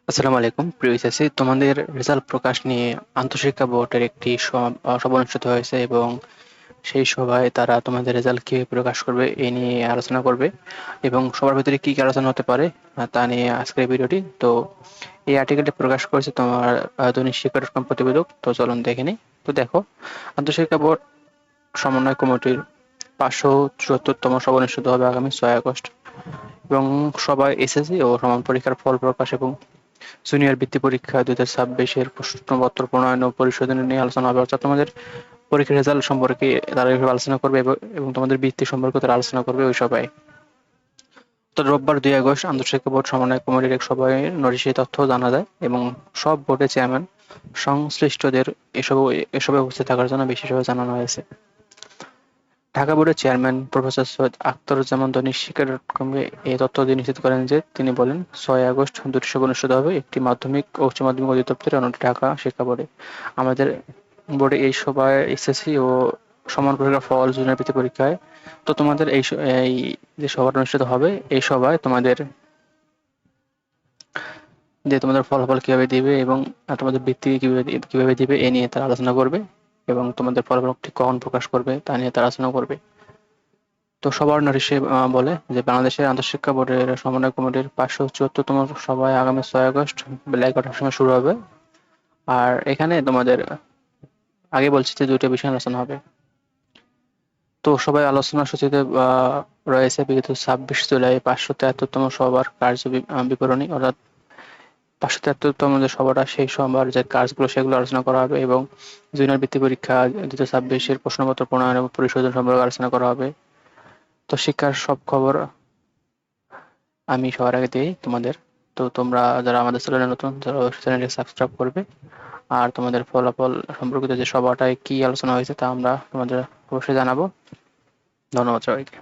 আসসালামু আলাইকুম প্রিয় এসএসসি, তোমাদের রেজাল্ট প্রকাশ নিয়ে আন্তঃশিক্ষা বোর্ডের একটি সভা অনুষ্ঠিত হয়েছে এবং সেই সভায় তারা তোমাদের রেজাল্ট কিভাবে প্রকাশ করবে এই নিয়ে আলোচনা করবে এবং সবার ভিতরে কি কি আলোচনা হতে পারে তা নিয়ে আজকের ভিডিওটি। তো এই আর্টিকেলটি প্রকাশ করেছে তোমার দৈনিক শিক্ষা ডট কম প্রতিবেদক। তো চলুন দেখে নিই। তো দেখো, আন্তঃশিক্ষা বোর্ড সমন্বয় কমিটির 574তম সভা অনুষ্ঠিত হবে আগামী 6 আগস্ট এবং সবাই এসএসসি ও সমান পরীক্ষার ফল প্রকাশ এবং জুনিয়র বৃত্তি পরীক্ষা 2026-এর প্রশ্নপত্র প্রণয়ন ও পরিশোধন নিয়ে আলোচনা হবে। অর্থাৎ তোমাদের পরীক্ষার রেজাল্ট সম্পর্কে তারা এভাবে আলোচনা করবে এবং তোমাদের বৃত্তি সম্পর্কে তারা আলোচনা করবে ওই সভায়। তো রোববার 2 আগস্ট আন্তঃশিক্ষা বোর্ড সমন্বয় কমিটির এক সভায় নোটিশে তথ্য জানা যায় এবং সব বোর্ডের চেয়ারম্যান সংশ্লিষ্টদের এসবে উপস্থিত থাকার জন্য বিশেষভাবে জানানো হয়েছে। ঢাকা বোর্ডের চেয়ারম্যান প্রফেসর সৈয়দ আখতারুজ্জামান দৈনিক শিক্ষা ডট কমকে এই তথ্য দিয়ে নিশ্চিত করেন যে তিনি বলেন, 6 আগস্ট দুটি সভা অনুষ্ঠিত হবে, একটি মাধ্যমিক ও উচ্চ মাধ্যমিক অধিদপ্তরে, অন্যটি ঢাকা শিক্ষা বোর্ডে। আমাদের বোর্ডে এই সভায় এসএসসি ও সমান পরীক্ষার ফল, জুনিয়র বৃত্তি পরীক্ষায়। তো তোমাদের এই যে সভাটা অনুষ্ঠিত হবে এই সভায় তোমাদের তোমাদের ফলাফল কিভাবে দিবে এবং তোমাদের বৃত্তি কিভাবে দিবে এ নিয়ে তারা আলোচনা করবে এবং তোমাদের ফলাফল ঠিক কখন প্রকাশ করবে তা নিয়ে তারা আলোচনা করবে। তো সবার নোটিশে বলে যে বাংলাদেশের আন্তঃশিক্ষা বোর্ডের সমন্বয় কমিটির 574তম সভায় আগামী 6 আগস্ট বেলা 11টার সময় শুরু হবে। আর এখানে তোমাদের আগে বলছি যে দুইটা বিষয় আলোচনা হবে। তো সবাই আলোচনা সূচিতে রয়েছে বিগত 26 জুলাই 573তম সভার বিবরণী, অর্থাৎ 573তম যে সভাটা সেই সভার যে কাজগুলো সেগুলো আলোচনা করা হবে এবং জুনিয়র বৃত্তি পরীক্ষা 2026-এর প্রশ্নপত্র প্রণয়ন এবং পরিশোধন সম্পর্কে আলোচনা করা হবে। তো শিক্ষার সব খবর আমি সবার আগে দিই তোমাদের। তো তোমরা যারা আমাদের চ্যানেলে নতুন তারা অবশ্যই চ্যানেলটি সাবস্ক্রাইব করবে। আর তোমাদের ফলাফল সম্পর্কিত যে সভাটায় কি আলোচনা হয়েছে তা আমরা তোমাদের অবশ্যই জানাবো। ধন্যবাদ সবাইকে।